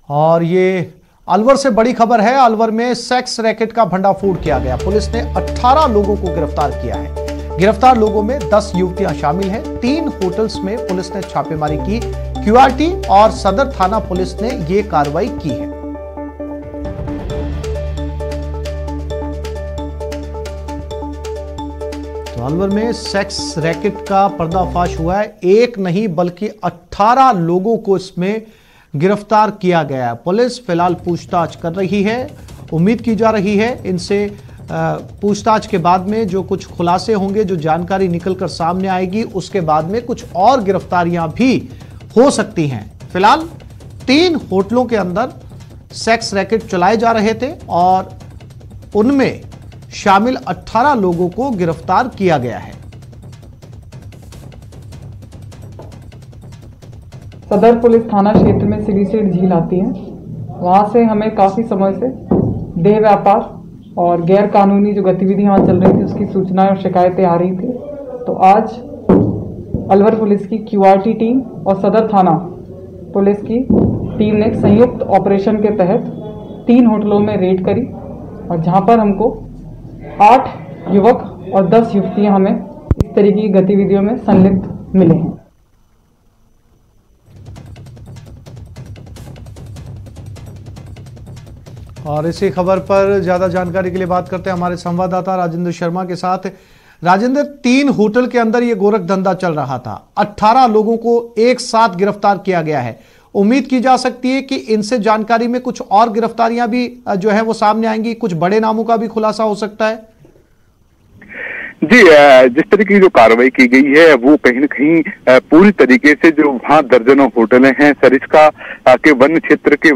और ये अलवर से बड़ी खबर है। अलवर में सेक्स रैकेट का भंडाफोड़ किया गया। पुलिस ने 18 लोगों को गिरफ्तार किया है। गिरफ्तार लोगों में 10 युवतियां शामिल हैं। 3 होटल्स में पुलिस ने छापेमारी की। क्यूआरटी और सदर थाना पुलिस ने यह कार्रवाई की है। तो अलवर में सेक्स रैकेट का पर्दाफाश हुआ है। एक नहीं बल्कि 18 लोगों को इसमें गिरफ्तार किया गया है। पुलिस फिलहाल पूछताछ कर रही है। उम्मीद की जा रही है इनसे पूछताछ के बाद में जो कुछ खुलासे होंगे, जो जानकारी निकलकर सामने आएगी, उसके बाद में कुछ और गिरफ्तारियां भी हो सकती हैं। फिलहाल 3 होटलों के अंदर सेक्स रैकेट चलाए जा रहे थे और उनमें शामिल 18 लोगों को गिरफ्तार किया गया है। सदर पुलिस थाना क्षेत्र में सिलीसेट झील आती है। वहाँ से हमें काफ़ी समय से देह व्यापार और गैर कानूनी जो गतिविधि वहाँ चल रही थी उसकी सूचनाएं और शिकायतें आ रही थी। तो आज अलवर पुलिस की क्यूआरटी टीम और सदर थाना पुलिस की टीम ने एक संयुक्त ऑपरेशन के तहत 3 होटलों में रेड करी और जहाँ पर हमको 8 युवक और 10 युवतियाँ हमें इस तरीके की गतिविधियों में संलिप्त मिले हैं। और इसी खबर पर ज्यादा जानकारी के लिए बात करते हैं हमारे संवाददाता राजेंद्र शर्मा के साथ। राजेंद्र, 3 होटल के अंदर यह गोरख धंधा चल रहा था। 18 लोगों को एक साथ गिरफ्तार किया गया है। उम्मीद की जा सकती है कि इनसे जानकारी में कुछ और गिरफ्तारियां भी जो है वो सामने आएंगी, कुछ बड़े नामों का भी खुलासा हो सकता है। जी, जिस तरीके की जो कार्रवाई की गई है वो कहीं न कहीं पूरी तरीके से जो वहाँ दर्जनों होटलें हैं सरिस्का के वन क्षेत्र के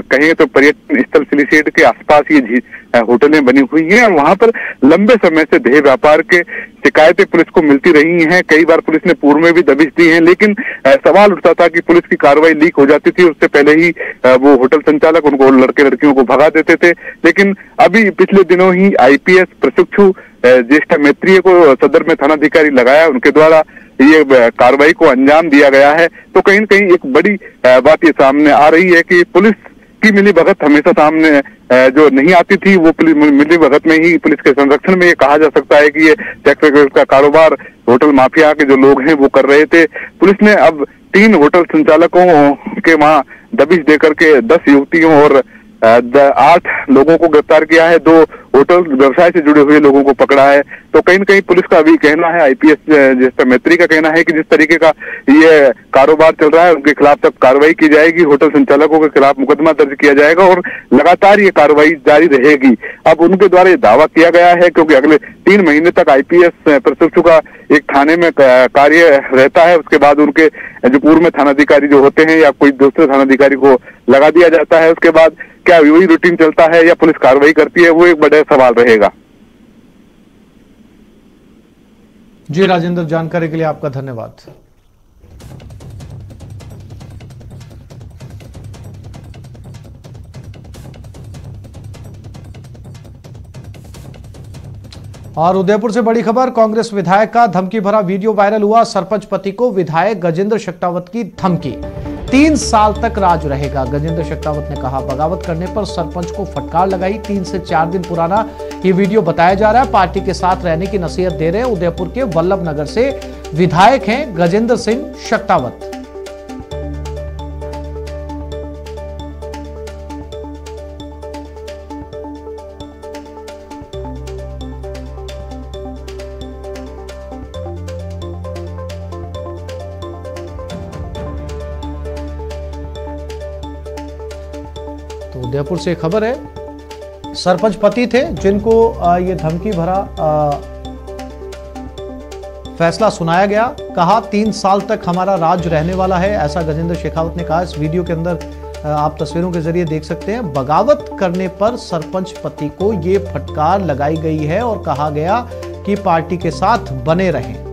कहें तो पर्यटन स्थल सिलीसेट के आसपास ये होटलें बनी हुई हैं और वहाँ पर लंबे समय से देह व्यापार के शिकायतें पुलिस को मिलती रही हैं। कई बार पुलिस ने पूर्व में भी दबिश दी है, लेकिन सवाल उठता था कि पुलिस की कार्रवाई लीक हो जाती थी, उससे पहले ही वो होटल संचालक उनको लड़के लड़कियों को भगा देते थे। लेकिन अभी पिछले दिनों ही आईपीएस प्रशिक्षु ज्येष्ठ मैत्रीय को सदर में थानाधिकारी लगाया, उनके द्वारा ये कार्रवाई को अंजाम दिया गया है। तो कहीं न कहीं एक बड़ी बात ये सामने आ रही है कि पुलिस की मिलीभगत हमेशा सामने जो नहीं आती थी, वो मिलीभगत में ही पुलिस के संरक्षण में ये कहा जा सकता है कि ये सेक्स का कारोबार होटल माफिया के जो लोग हैं वो कर रहे थे। पुलिस ने अब 3 होटल संचालकों के वहां दबिश देकर के 10 युवतियों और 8 लोगों को गिरफ्तार किया है। 2 होटल व्यवसाय से जुड़े हुए लोगों को पकड़ा है। तो कहीं न कहीं पुलिस का भी कहना है, आईपीएस ज्येष्ठ मैत्री का कहना है कि जिस तरीके का ये कारोबार चल रहा है उनके खिलाफ तक कार्रवाई की जाएगी, होटल संचालकों के खिलाफ मुकदमा दर्ज किया जाएगा और लगातार ये कार्रवाई जारी रहेगी। अब उनके द्वारा ये दावा किया गया है क्योंकि अगले 3 महीने तक आईपीएस प्रशिक्षु का एक थाने में कार्य रहता है, उसके बाद उनके जो पूर्व में थानाधिकारी जो होते हैं या कोई दूसरे थानाधिकारी को लगा दिया जाता है। उसके बाद क्या वही रूटीन चलता है या पुलिस कार्रवाई करती है, वो एक बड़ा सवाल रहेगा। जी राजेंद्र, जानकारी के लिए आपका धन्यवाद। और उदयपुर से बड़ी खबर, कांग्रेस विधायक का धमकी भरा वीडियो वायरल हुआ। सरपंच पति को विधायक गजेंद्र शेखावत की धमकी, 3 साल तक राज रहेगा। गजेंद्र शेखावत ने कहा बगावत करने पर सरपंच को फटकार लगाई। 3 से 4 दिन पुराना ये वीडियो बताया जा रहा है। पार्टी के साथ रहने की नसीहत दे रहे हैं। उदयपुर के वल्लभ नगर से विधायक हैं गजेंद्र सिंह शेखावत। उदयपुर से खबर है, सरपंच पति थे जिनको ये धमकी भरा फैसला सुनाया गया। कहा 3 साल तक हमारा राज रहने वाला है, ऐसा गजेंद्र शेखावत ने कहा। इस वीडियो के अंदर आप तस्वीरों के जरिए देख सकते हैं। बगावत करने पर सरपंच पति को ये फटकार लगाई गई है और कहा गया कि पार्टी के साथ बने रहें।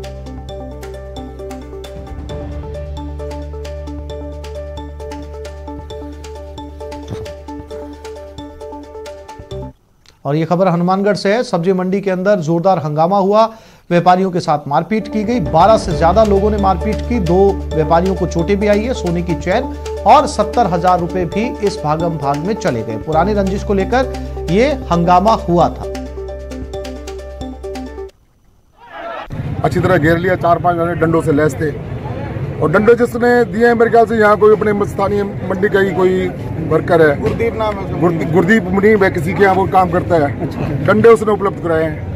और ये खबर हनुमानगढ़ से है। सब्जी मंडी के अंदर जोरदार हंगामा हुआ, व्यापारियों के साथ मारपीट की गई। 12 से ज्यादा लोगों ने मारपीट की। 2 व्यापारियों को चोटें भी आई है। सोने की चैन और 70,000 रुपए भी इस भागम भाग में चले गए। पुरानी रंजिश को लेकर ये हंगामा हुआ था। अच्छी तरह घेर लिया, 4-5 जने डंडों से लैस थे और डंडे जिसने दिए हैं मेरे ख्याल से यहाँ कोई अपने स्थानीय मंडी का ही कोई वर्कर है, गुरदीप नाम है, गुरदीप मुनीम है, किसी के यहाँ वो काम करता है। डंडे उसने उपलब्ध कराए हैं।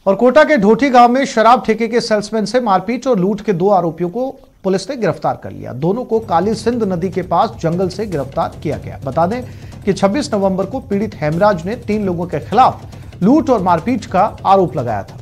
और कोटा के ढोठी गांव में शराब ठेके के सेल्समैन से मारपीट और लूट के 2 आरोपियों को पुलिस ने गिरफ्तार कर लिया। दोनों को काली सिंध नदी के पास जंगल से गिरफ्तार किया गया। बता दें कि 26 नवंबर को पीड़ित हेमराज ने 3 लोगों के खिलाफ लूट और मारपीट का आरोप लगाया था।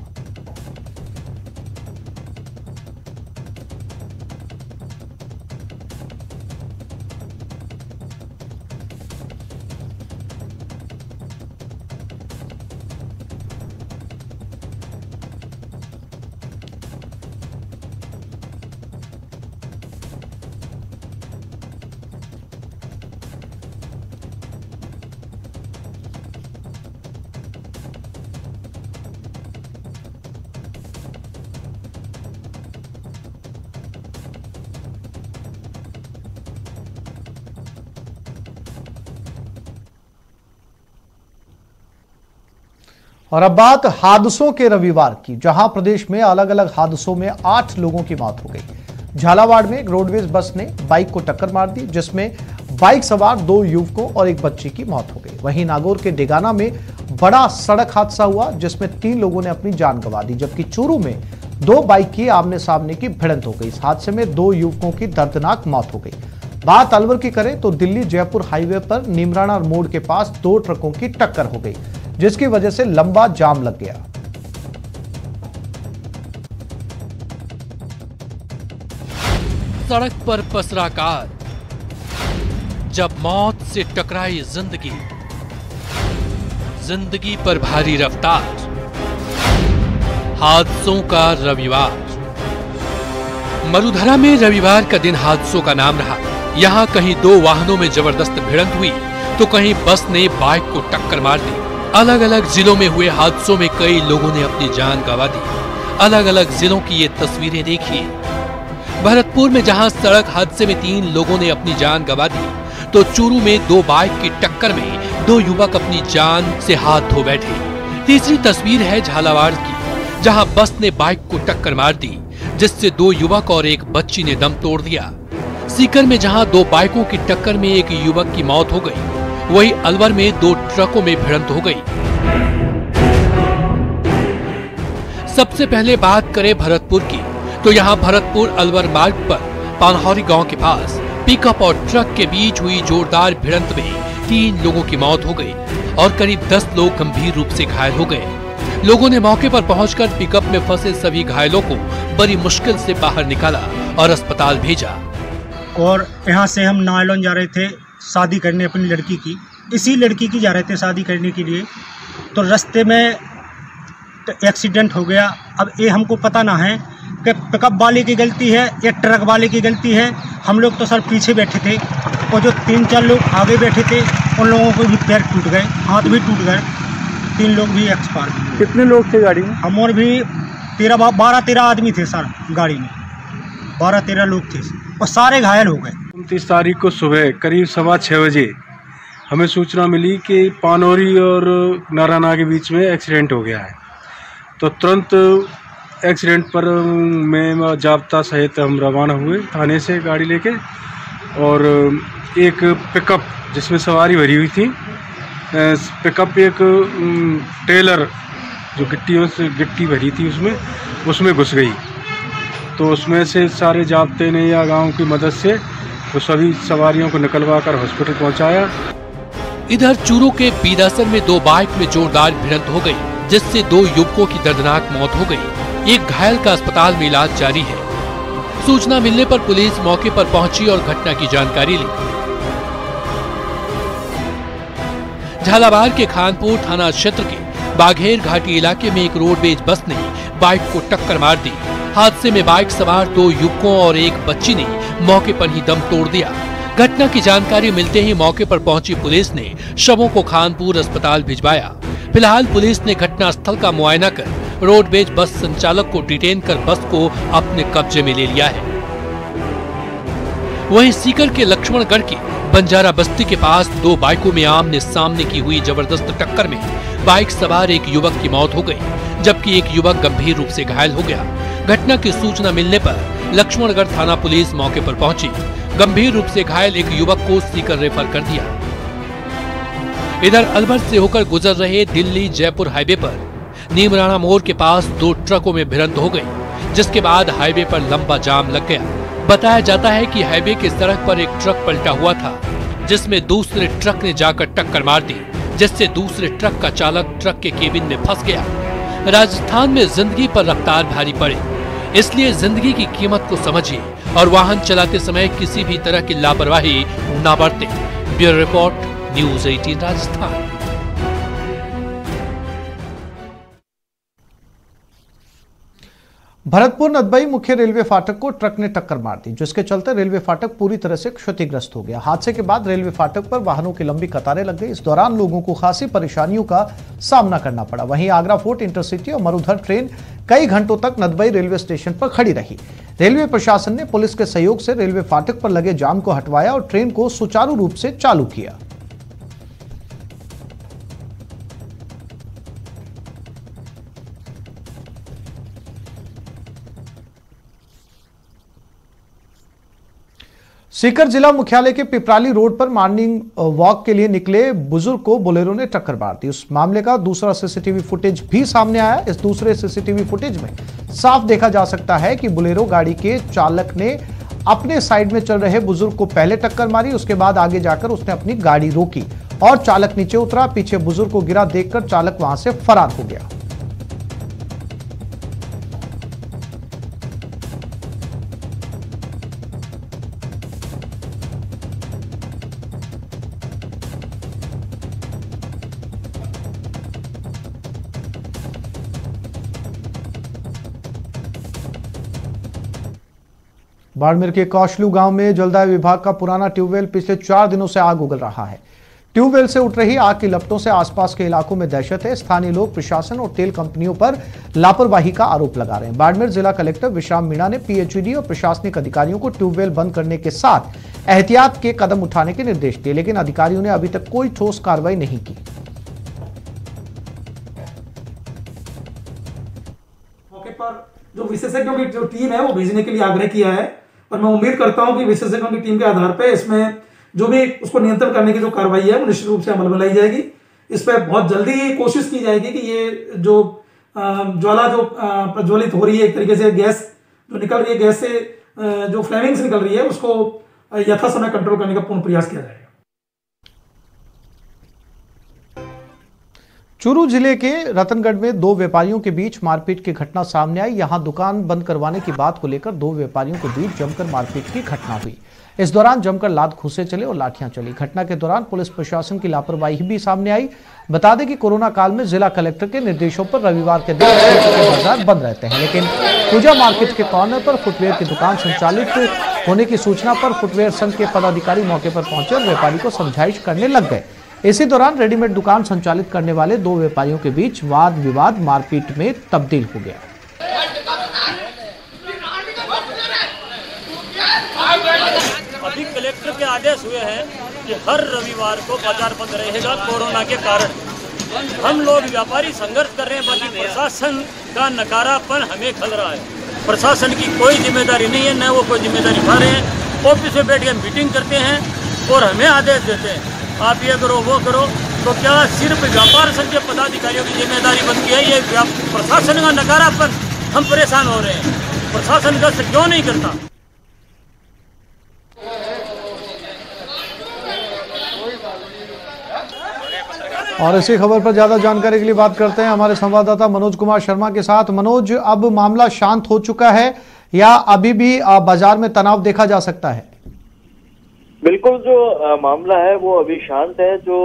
और अब बात हादसों के रविवार की, जहां प्रदेश में अलग अलग हादसों में 8 लोगों की मौत हो गई। झालावाड़ में एक रोडवेज बस ने बाइक को टक्कर मार दी, जिसमें बाइक सवार 2 युवकों और एक बच्चे की मौत हो गई। वहीं नागौर के डेगाना में बड़ा सड़क हादसा हुआ, जिसमें 3 लोगों ने अपनी जान गंवा दी, जबकि चूरू में 2 बाइक की आमने सामने की भिड़ंत हो गई। इस हादसे में 2 युवकों की दर्दनाक मौत हो गई। बात अलवर की करें तो दिल्ली जयपुर हाईवे पर नीमराना मोड़ के पास 2 ट्रकों की टक्कर हो गई, जिसकी वजह से लंबा जाम लग गया। सड़क पर पसरा कार, जब मौत से टकराई जिंदगी, जिंदगी पर भारी रफ्तार, हादसों का रविवार। मरुधरा में रविवार का दिन हादसों का नाम रहा। यहां कहीं 2 वाहनों में जबरदस्त भिड़ंत हुई तो कहीं बस ने बाइक को टक्कर मार दी। अलग अलग जिलों में हुए हादसों में कई लोगों ने अपनी जान गंवा दी। अलग अलग जिलों की ये तस्वीरें देखिए। भरतपुर में जहां सड़क हादसे में 3 लोगों ने अपनी जान गंवा दी, तो चूरू में 2 बाइक की टक्कर में 2 युवक अपनी जान से हाथ धो बैठे। तीसरी तस्वीर है झालावाड़ की, जहां बस ने बाइक को टक्कर मार दी, जिससे 2 युवक और एक बच्ची ने दम तोड़ दिया। सीकर में जहां 2 बाइकों की टक्कर में एक युवक की मौत हो गई, वहीं अलवर में 2 ट्रकों में भिड़ंत हो गई। सबसे पहले बात करें भरतपुर की, तो यहां भरतपुर अलवर मार्ग पर पानहौरी गांव के पास पिकअप और ट्रक के बीच हुई जोरदार भिड़ंत में 3 लोगों की मौत हो गई और करीब 10 लोग गंभीर रूप से घायल हो गए। लोगों ने मौके पर पहुंचकर पिकअप में फंसे सभी घायलों को बड़ी मुश्किल से बाहर निकाला और अस्पताल भेजा। और यहाँ से हम नायलॉन जा रहे थे शादी करने अपनी लड़की की, इसी लड़की की जा रहे थे शादी करने के लिए, तो रास्ते में एक्सीडेंट हो गया। अब ये हमको पता ना है कि पिकअप वाले की गलती है या ट्रक वाले की गलती है। हम लोग तो सर पीछे बैठे थे और जो 3-4 लोग आगे बैठे थे उन लोगों को भी पैर टूट गए, हाथ भी टूट गए, 3 लोग भी एक्सपायर। कितने लोग थे गाड़ी में? हम और भी 12-13 आदमी थे सर गाड़ी में, 12-13 लोग थे और सारे घायल हो गए। 29 तारीख को सुबह करीब 6:15 बजे हमें सूचना मिली कि पानौरी और नारायणा के बीच में एक्सीडेंट हो गया है। तो तुरंत एक्सीडेंट पर में जाब्ता सहित हम रवाना हुए थाने से गाड़ी लेके, और एक पिकअप जिसमें सवारी भरी हुई थी, पिकअप एक ट्रेलर जो गिट्टियों से गिट्टी भरी थी उसमें घुस गई। तो उसमें से सारे जाब्ते ने या गांव की मदद से वो सभी सवारियों को निकलवा कर हॉस्पिटल पहुंचाया। इधर चूरू के बीदासर में 2 बाइक में जोरदार भिड़ंत हो गई, जिससे 2 युवकों की दर्दनाक मौत हो गई। एक घायल का अस्पताल में इलाज जारी है। सूचना मिलने पर पुलिस मौके पर पहुंची और घटना की जानकारी ली। झालावाड़ के खानपुर थाना क्षेत्र के बाघेर घाटी इलाके में एक रोडवेज बस ने बाइक को टक्कर मार दी। हादसे में बाइक सवार 2 युवकों और एक बच्ची ने मौके पर ही दम तोड़ दिया। घटना की जानकारी मिलते ही मौके पर पहुंची पुलिस ने शवों को खानपुर अस्पताल भिजवाया। फिलहाल पुलिस ने घटनास्थल का मुआयना कर रोडवेज बस संचालक को डिटेन कर बस को अपने कब्जे में ले लिया है। वहीं सीकर के लक्ष्मणगढ़ की बंजारा बस्ती के पास दो बाइकों में आमने सामने की हुई जबरदस्त टक्कर में बाइक सवार एक युवक की मौत हो गई, जबकि एक युवक गंभीर रूप से घायल हो गया। घटना की सूचना मिलने पर लक्ष्मणगढ़ थाना पुलिस मौके पर पहुंची। गंभीर रूप से घायल एक युवक को सीकर रेफर कर दिया। इधर अलवर से होकर गुजर रहे दिल्ली जयपुर हाईवे पर नीमराणा मोड़ के पास दो ट्रकों में भिड़ंत हो गई, जिसके बाद हाईवे पर लंबा जाम लग गया। बताया जाता है कि हाईवे की सड़क पर एक ट्रक पलटा हुआ था, जिसमें दूसरे ट्रक ने जाकर टक्कर मार दी, जिससे दूसरे ट्रक का चालक ट्रक के केबिन में फंस गया। राजस्थान में जिंदगी पर रफ्तार भारी पड़े, इसलिए जिंदगी की कीमत को समझिए और वाहन चलाते समय किसी भी तरह की लापरवाही न बरतें। Bureau report, news 18 Rajasthan. Bharatpur Nadbai मुख्य रेलवे फाटक को ट्रक ने टक्कर मार दी, जिसके चलते रेलवे फाटक पूरी तरह से क्षतिग्रस्त हो गया। हादसे के बाद रेलवे फाटक पर वाहनों की लंबी कतारें लग गई। इस दौरान लोगों को खासी परेशानियों का सामना करना पड़ा। वहीं आगरा फोर्ट इंटरसिटी और मरुधर ट्रेन कई घंटों तक नदबई रेलवे स्टेशन पर खड़ी रही। रेलवे प्रशासन ने पुलिस के सहयोग से रेलवे फाटक पर लगे जाम को हटवाया और ट्रेन को सुचारू रूप से चालू किया। सीकर जिला मुख्यालय के पिपराली रोड पर मॉर्निंग वॉक के लिए निकले बुजुर्ग को बोलेरो ने टक्कर मार दी। उस मामले का दूसरा सीसीटीवी फुटेज भी सामने आया। इस दूसरे सीसीटीवी फुटेज में साफ देखा जा सकता है कि बोलेरो गाड़ी के चालक ने अपने साइड में चल रहे बुजुर्ग को पहले टक्कर मारी। उसके बाद आगे जाकर उसने अपनी गाड़ी रोकी और चालक नीचे उतरा। पीछे बुजुर्ग को गिरा देखकर चालक वहां से फरार हो गया। बाड़मेर के कौशलू गांव में जलदाय विभाग का पुराना ट्यूबवेल पिछले 4 दिनों से आग उगल रहा है। ट्यूबवेल से उठ रही आग की लपटों से आसपास के इलाकों में दहशत है। स्थानीय लोग प्रशासन और तेल कंपनियों पर लापरवाही का आरोप लगा रहे हैं। बाड़मेर जिला कलेक्टर विश्राम मीणा ने पीएचईडी और प्रशासनिक अधिकारियों को ट्यूबवेल बंद करने के साथ एहतियात के कदम उठाने के निर्देश दिए, लेकिन अधिकारियों ने अभी तक कोई ठोस कार्रवाई नहीं की। मौके पर जो विशेषज्ञों की जो टीम है वो भेजने के लिए आग्रह किया है और मैं उम्मीद करता हूं कि विशेषज्ञों की टीम के आधार पर इसमें जो भी उसको नियंत्रण करने की जो कार्रवाई है वो निश्चित रूप से अमल में लाई जाएगी। इस पर बहुत जल्दी कोशिश की जाएगी कि ये जो ज्वाला जो प्रज्वलित हो रही है, एक तरीके से गैस जो निकल रही है, गैस से जो फ्लेमिंग्स निकल रही है, उसको यथासमय कंट्रोल करने का पूर्ण प्रयास किया जाएगा। चूरू जिले के रतनगढ़ में 2 व्यापारियों के बीच मारपीट की घटना सामने आई। यहां दुकान बंद करवाने की बात को लेकर 2 व्यापारियों के बीच जमकर मारपीट की घटना हुई। इस दौरान जमकर लात घूंसे चले और लाठियां चली। घटना के दौरान पुलिस प्रशासन की लापरवाही भी सामने आई। बता दें कि कोरोना काल में जिला कलेक्टर के निर्देशों पर रविवार के दिन बाजार बंद रहते हैं, लेकिन पूजा मार्केट के कॉर्नर पर फुटवेयर की दुकान संचालित होने की सूचना पर फुटवेयर संघ के पदाधिकारी मौके पर पहुंचे और व्यापारी को समझाइश करने लग गए। इसी दौरान रेडीमेड दुकान संचालित करने वाले 2 व्यापारियों के बीच वाद विवाद मारपीट में तब्दील हो गया। अभी कलेक्टर के आदेश हुए हैं कि हर रविवार को बाजार बंद रहेगा कोरोना के कारण। हम लोग व्यापारी संघर्ष कर रहे हैं, बाकी प्रशासन का नकारापन हमें खल रहा है। प्रशासन की कोई जिम्मेदारी नहीं है, न वो कोई जिम्मेदारी उठा रहे हैं। ऑफिस में बैठ के मीटिंग करते हैं और हमें आदेश देते हैं आप ये करो वो करो। तो क्या सिर्फ व्यापार संघ के पदाधिकारियों की जिम्मेदारी बनती है? ये प्रशासन का नकारापन, हम परेशान हो रहे हैं। प्रशासन का क्यों नहीं करता? और इसी खबर पर ज्यादा जानकारी के लिए बात करते हैं हमारे संवाददाता मनोज कुमार शर्मा के साथ। मनोज, अब मामला शांत हो चुका है या अभी भी बाजार में तनाव देखा जा सकता है? बिल्कुल, जो मामला है वो अभी शांत है। जो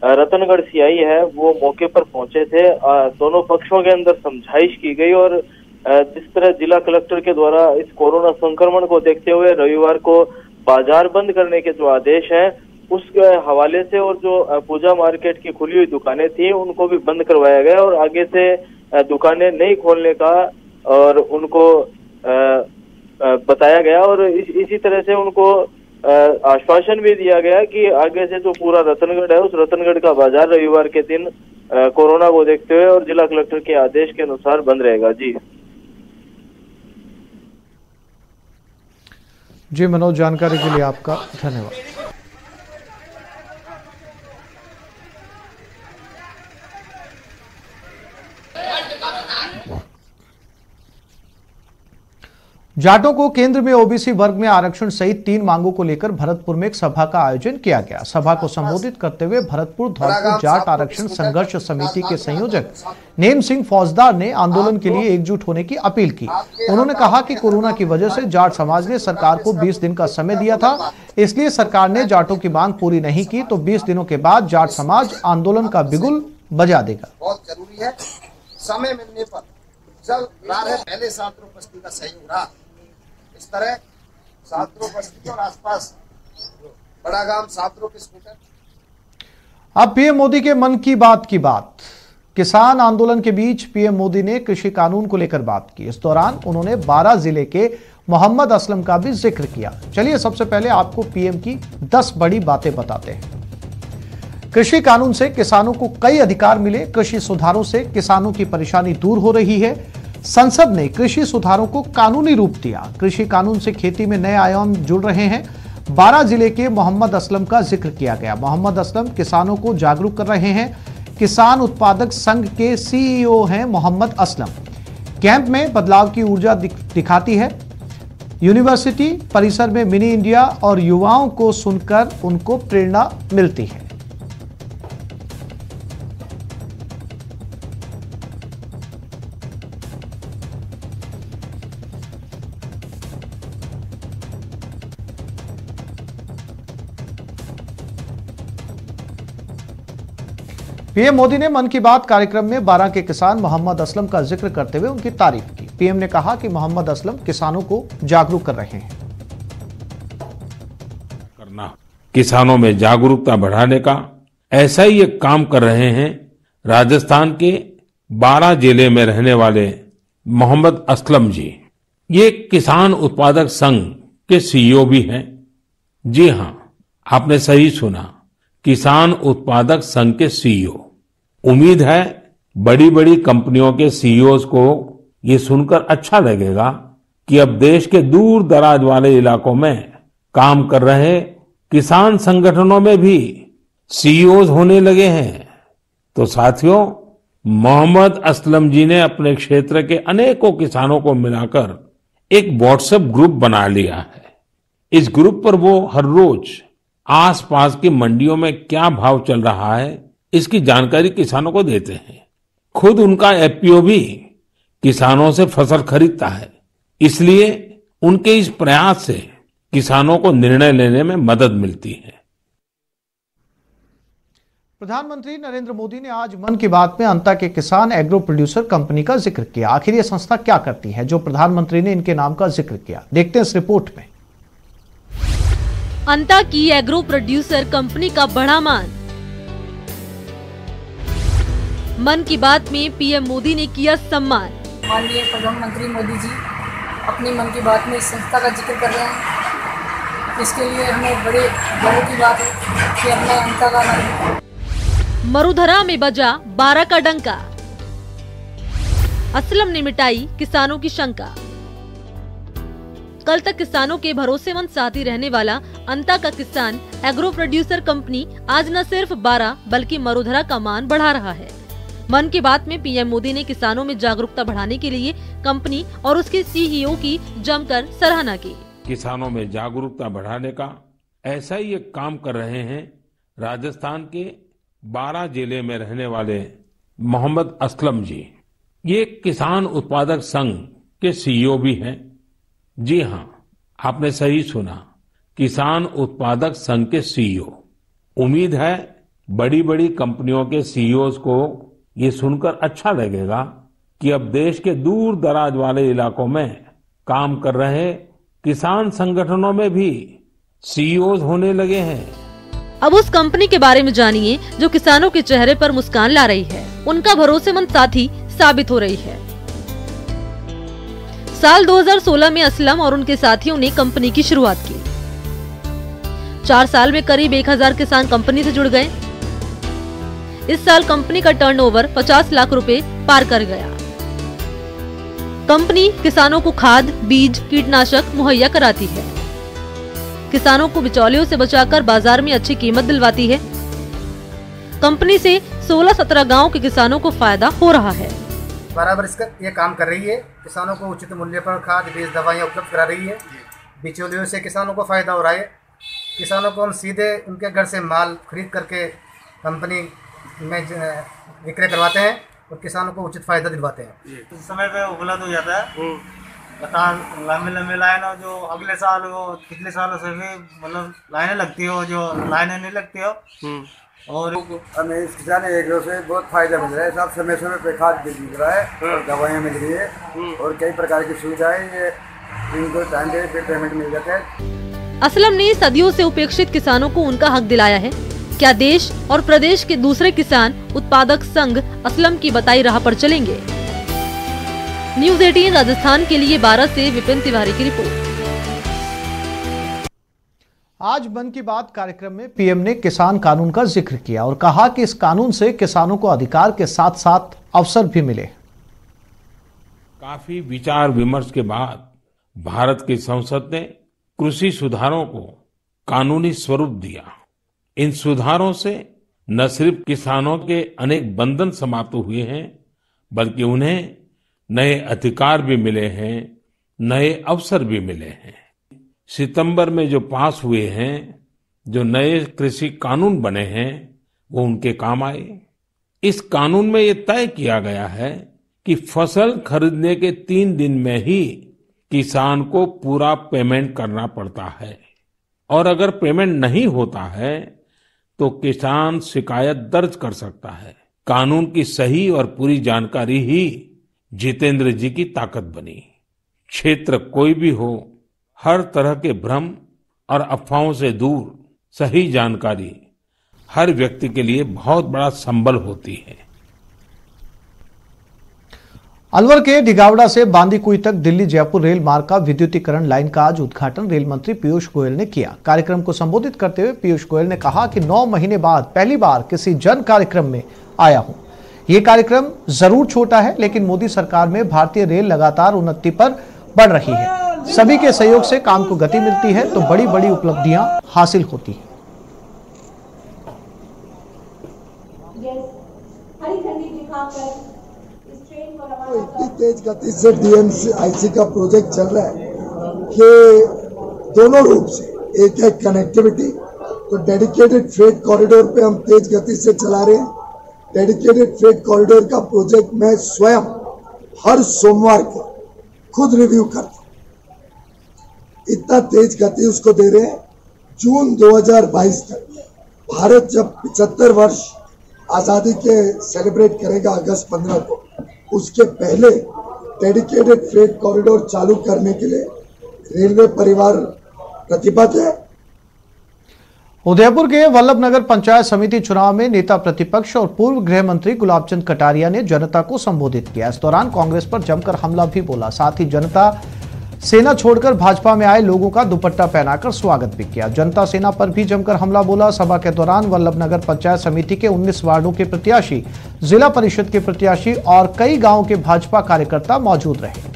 रतनगढ़ सीआई है वो मौके पर पहुंचे थे। दोनों पक्षों के अंदर समझाइश की गई और जिस तरह जिला कलेक्टर के द्वारा इस कोरोना संक्रमण को देखते हुए रविवार को बाजार बंद करने के जो आदेश हैं उस हवाले से और जो पूजा मार्केट की खुली हुई दुकानें थी उनको भी बंद करवाया गया और आगे से दुकानें नहीं खोलने का और उनको बताया गया और इसी तरह से उनको आश्वासन भी दिया गया कि आगे से जो पूरा रतनगढ़ है उस रतनगढ़ का बाजार रविवार के दिन कोरोना को देखते हुए और जिला कलेक्टर के आदेश के अनुसार बंद रहेगा। जी मनोज, जानकारी के लिए आपका धन्यवाद। जाटों को केंद्र में ओबीसी वर्ग में आरक्षण सहित 3 मांगों को लेकर भरतपुर में एक सभा का आयोजन किया गया। सभा को संबोधित करते हुए भरतपुर धौलपुर जाट आरक्षण संघर्ष समिति के संयोजक नेम सिंह फौजदार ने आंदोलन के लिए एकजुट होने की अपील की। उन्होंने कहा कि कोरोना की वजह से जाट समाज ने सरकार को 20 दिन का समय दिया था, इसलिए सरकार ने जाटों की मांग पूरी नहीं की तो 20 दिनों के बाद जाट समाज आंदोलन का बिगुल बजा देगा। बहुत जरूरी है, समय मिलने पर जब पहले छात्रों बस्ती का सहयोग रहा, इस तरह छात्रों बस्ती और आसपास बड़ा गांव छात्रों के स्कूटर। अब पीएम मोदी के मन की बात किसान आंदोलन के बीच पीएम मोदी ने कृषि कानून को लेकर बात की। इस दौरान उन्होंने 12 जिले के मोहम्मद असलम का भी जिक्र किया। चलिए सबसे पहले आपको पीएम की 10 बड़ी बातें बताते हैं। कृषि कानून से किसानों को कई अधिकार मिले। कृषि सुधारों से किसानों की परेशानी दूर हो रही है। संसद ने कृषि सुधारों को कानूनी रूप दिया। कृषि कानून से खेती में नए आयाम जुड़ रहे हैं। 12 जिले के मोहम्मद असलम का जिक्र किया गया। मोहम्मद असलम किसानों को जागरूक कर रहे हैं। किसान उत्पादक संघ के सीईओ हैं मोहम्मद असलम। कैंप में बदलाव की ऊर्जा दिखाती है। यूनिवर्सिटी परिसर में मिनी इंडिया और युवाओं को सुनकर उनको प्रेरणा मिलती है। पीएम मोदी ने मन की बात कार्यक्रम में 12 के किसान मोहम्मद असलम का जिक्र करते हुए उनकी तारीफ की। पीएम ने कहा कि मोहम्मद असलम किसानों को जागरूक कर रहे हैं। किसानों में जागरूकता बढ़ाने का ऐसा ही एक काम कर रहे हैं राजस्थान के 12 जिले में रहने वाले मोहम्मद असलम जी। ये किसान उत्पादक संघ के सीईओ भी हैं। जी हां, आपने सही सुना, किसान उत्पादक संघ के सीईओ। उम्मीद है बड़ी बड़ी कंपनियों के सीईओज को ये सुनकर अच्छा लगेगा कि अब देश के दूर दराज वाले इलाकों में काम कर रहे किसान संगठनों में भी सीईओज होने लगे हैं। तो साथियों, मोहम्मद असलम जी ने अपने क्षेत्र के अनेकों किसानों को मिलाकर एक व्हाट्सएप ग्रुप बना लिया है। इस ग्रुप पर वो हर रोज आसपास की मंडियों में क्या भाव चल रहा है इसकी जानकारी किसानों को देते हैं। खुद उनका एफपीओ भी किसानों से फसल खरीदता है, इसलिए उनके इस प्रयास से किसानों को निर्णय लेने में मदद मिलती है। प्रधानमंत्री नरेंद्र मोदी ने आज मन की बात में अंता के किसान एग्रो प्रोड्यूसर कंपनी का जिक्र किया। आखिर ये संस्था क्या करती है जो प्रधानमंत्री ने इनके नाम का जिक्र किया? देखते हैं इस रिपोर्ट में। अंता की एग्रो प्रोड्यूसर कंपनी का बड़ा मान। मन की बात में पीएम मोदी ने किया सम्मान। माननीय प्रधानमंत्री मोदी जी अपनी मन की बात में इस संस्था का जिक्र कर रहे हैं। इसके लिए हमें बड़े गर्व की बात है कि अपने अंता का नाम। मरुधरा में बजा 12 का डंका। असलम ने मिटाई किसानों की शंका। कल तक किसानों के भरोसेमंद साथी रहने वाला अंता का किसान एग्रो प्रोड्यूसर कंपनी आज न सिर्फ 12 बल्कि मरुधरा का मान बढ़ा रहा है। मन की बात में पीएम मोदी ने किसानों में जागरूकता बढ़ाने के लिए कंपनी और उसके सीईओ की जमकर सराहना की। किसानों में जागरूकता बढ़ाने का ऐसा ही एक काम कर रहे हैं राजस्थान के 12 जिले में रहने वाले मोहम्मद असलम जी। ये किसान उत्पादक संघ के सीईओ भी हैं। जी हां, आपने सही सुना, किसान उत्पादक संघ के सीईओ। उम्मीद है बड़ी बड़ी कंपनियों के सीईओज को ये सुनकर अच्छा लगेगा कि अब देश के दूर दराज वाले इलाकों में काम कर रहे किसान संगठनों में भी सीईओज होने लगे हैं। अब उस कंपनी के बारे में जानिए जो किसानों के चेहरे पर मुस्कान ला रही है, उनका भरोसेमंद साथी साबित हो रही है। साल 2016 में असलम और उनके साथियों ने कंपनी की शुरुआत की। 4 साल में करीब 1000 किसान कंपनी से जुड़ गए। इस साल कंपनी का टर्नओवर 50 लाख रुपए पार कर गया। कंपनी किसानों को खाद, बीज, कीटनाशक मुहैया कराती है। किसानों को बिचौलियों से बचाकर बाजार में अच्छी कीमत दिलवाती है। कंपनी से 16-17 गांव के किसानों को फायदा हो रहा है। बराबर इसका ये काम कर रही है। किसानों को उचित मूल्य पर खाद, बीज, दवाइयाँ उपलब्ध करा रही है। बिचौलियों से किसानों को फायदा हो रहा है। किसानों को हम सीधे उनके घर से माल खरीद करके कंपनी में विक्रय करवाते हैं और किसानों को उचित फायदा दिलवाते हैं। समय पे उपलब्ध हो जाता है। बता लंबे लाइनों जो अगले साल वो पिछले सालों से भी मतलब लाइनें लगती हो, जो लाइनें नहीं लगती हो। और हमें इस किसान एग्रो से बहुत फायदा मिल रहा है। सब समय पे खाद बीज मिल रहा है और दवाइयाँ मिल रही है और कई प्रकार की सुविधाएं ये इनको टाइम पे पेमेंट मिल जाता है। असलम ने सदियों से उपेक्षित किसानों को उनका हक दिलाया है। क्या देश और प्रदेश के दूसरे किसान उत्पादक संघ असलम की बताई राह पर चलेंगे? न्यूज़ 18 राजस्थान के लिए 12 से विपिन तिवारी की रिपोर्ट। आज मन की बात कार्यक्रम में पीएम ने किसान कानून का जिक्र किया और कहा कि इस कानून से किसानों को अधिकार के साथ साथ अवसर भी मिले। काफी विचार विमर्श के बाद भारत की संसद ने कृषि सुधारों को कानूनी स्वरूप दिया। इन सुधारों से न सिर्फ किसानों के अनेक बंधन समाप्त हुए हैं, बल्कि उन्हें नए अधिकार भी मिले हैं, नए अवसर भी मिले हैं। सितंबर में जो पास हुए हैं, जो नए कृषि कानून बने हैं, वो उनके काम आए। इस कानून में ये तय किया गया है कि फसल खरीदने के 3 दिन में ही किसान को पूरा पेमेंट करना पड़ता है और अगर पेमेंट नहीं होता है तो किसान शिकायत दर्ज कर सकता है। कानून की सही और पूरी जानकारी ही जितेंद्र जी की ताकत बनी। क्षेत्र कोई भी हो, हर तरह के भ्रम और अफवाहों से दूर सही जानकारी हर व्यक्ति के लिए बहुत बड़ा संबल होती है। अलवर के ढिगावड़ा से बांदीकुई तक दिल्ली जयपुर रेल मार्ग का विद्युतीकरण लाइन का आज उद्घाटन रेल मंत्री पीयूष गोयल ने किया। कार्यक्रम को संबोधित करते हुए पीयूष गोयल ने कहा कि 9 महीने बाद पहली बार किसी जन कार्यक्रम में आया हूं। ये कार्यक्रम जरूर छोटा है, लेकिन मोदी सरकार में भारतीय रेल लगातार उन्नति पर बढ़ रही है। सभी के सहयोग से काम को गति मिलती है तो बड़ी बड़ी उपलब्धियां हासिल होती है। इतनी तेज गति से डीएमआईसी का प्रोजेक्ट चल रहा है कि दोनों रूप से एक है कनेक्टिविटी, तो डेडिकेटेड फ्रेट कॉरिडोर पे हम तेज गति से चला रहे हैं। डेडिकेटेड फ्रेट कॉरिडोर का प्रोजेक्ट मैं स्वयं हर सोमवार को खुद रिव्यू करता हूं। इतना तेज गति उसको दे रहे हैं। जून 2022 तक भारत जब 75 वर्ष आजादी के सेलिब्रेट करेगा अगस्त 15 को, उसके पहले डेडिकेटेड फ्रेट कॉरिडोर चालू करने के लिए रेलवे परिवार प्रतिबद्ध है। उदयपुर के वल्लभनगर पंचायत समिति चुनाव में नेता प्रतिपक्ष और पूर्व गृह मंत्री गुलाबचंद कटारिया ने जनता को संबोधित किया। इस दौरान कांग्रेस पर जमकर हमला भी बोला। साथ ही जनता सेना छोड़कर भाजपा में आए लोगों का दुपट्टा पहनाकर स्वागत भी किया। जनता सेना पर भी जमकर हमला बोला। सभा के दौरान वल्लभनगर पंचायत समिति के 19 वार्डों के प्रत्याशी, जिला परिषद के प्रत्याशी और कई गांवों के भाजपा कार्यकर्ता मौजूद रहे।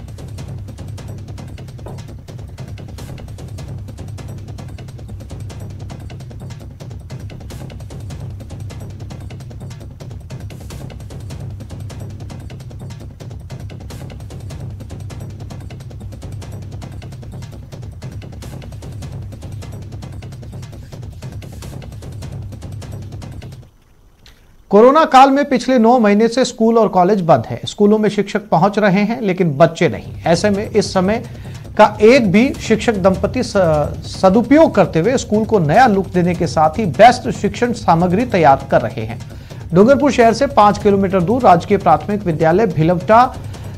कोरोना काल में पिछले 9 महीने से स्कूल और कॉलेज बंद है। स्कूलों में शिक्षक पहुंच रहे हैं लेकिन बच्चे नहीं। ऐसे में इस समय का एक भी शिक्षक दंपति सदुपयोग करते हुए स्कूल को नया लुक देने के साथ ही बेस्ट शिक्षण सामग्री तैयार कर रहे हैं। डूंगरपुर शहर से 5 किलोमीटर दूर राजकीय प्राथमिक विद्यालय भिलवटा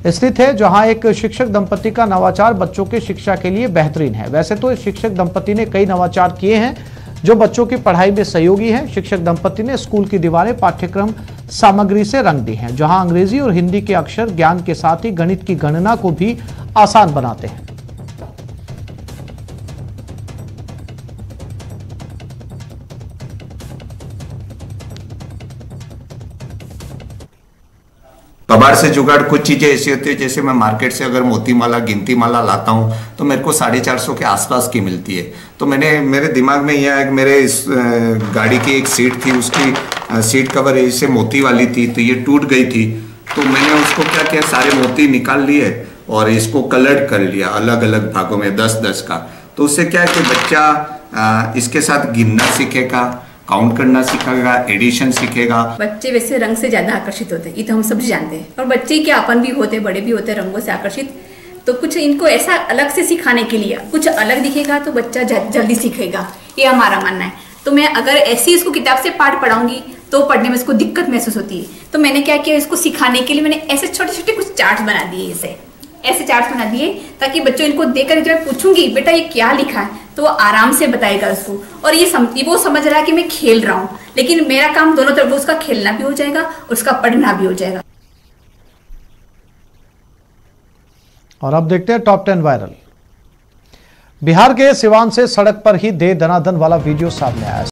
स्थित है, जहां एक शिक्षक दंपति का नवाचार बच्चों की शिक्षा के लिए बेहतरीन है। वैसे तो इस शिक्षक दंपति ने कई नवाचार किए हैं जो बच्चों की पढ़ाई में सहयोगी हैं। शिक्षक दंपति ने स्कूल की दीवारें पाठ्यक्रम सामग्री से रंग दी हैं, जहां अंग्रेजी और हिंदी के अक्षर ज्ञान के साथ ही गणित की गणना को भी आसान बनाते हैं। कबाड़ से जुगाड़ कुछ चीजें ऐसी होती है, जैसे मैं मार्केट से अगर मोती माला, गिनती माला लाता हूँ तो मेरे को 450 के आसपास की मिलती है। तो मेरे दिमाग में यह है कि मेरे इस गाड़ी की एक सीट थी, उसकी सीट कवर ऐसे मोती वाली थी, तो ये टूट गई थी। तो मैंने उसको क्या किया, सारे मोती निकाल लिए और इसको कलर्ड कर लिया अलग अलग भागों में 10-10 का। तो उससे क्या है कि बच्चा इसके साथ गिनना सीखेगा, काउंट करना सीखेगा, एडिशन सीखेगा। बच्चे वैसे रंग से ज्यादा आकर्षित होते हैं, ये तो हम सब जानते हैं। और बच्चे के अपन भी होते हैं, बड़े भी होते हैं रंगों से आकर्षित। तो कुछ इनको ऐसा अलग से सिखाने के लिए कुछ अलग दिखेगा तो बच्चा जल्दी सीखेगा, ये हमारा मानना है। तो मैं अगर ऐसे इसको किताब से पाठ पढ़ाऊंगी तो पढ़ने में इसको दिक्कत महसूस होती है। तो मैंने क्या किया, इसको सिखाने के लिए मैंने ऐसे छोटे छोटे कुछ चार्ट बना दिए, ऐसे चार्ट बना दिए ताकि बच्चों इनको देखकर जब मैं पूछूंगी बेटा ये क्या लिखा है तो वो आराम से बताएगा उसको। और वो समझ रहा है कि मैं खेल रहा हूँ, लेकिन मेरा काम दोनों तरफ, उसका खेलना भी हो जाएगा और उसका पढ़ना भी हो जाएगा। और अब देखते हैं टॉप 10 वायरल। बिहार के सिवान से सड़क पर ही दे दनादन वाला वीडियो सामने आया।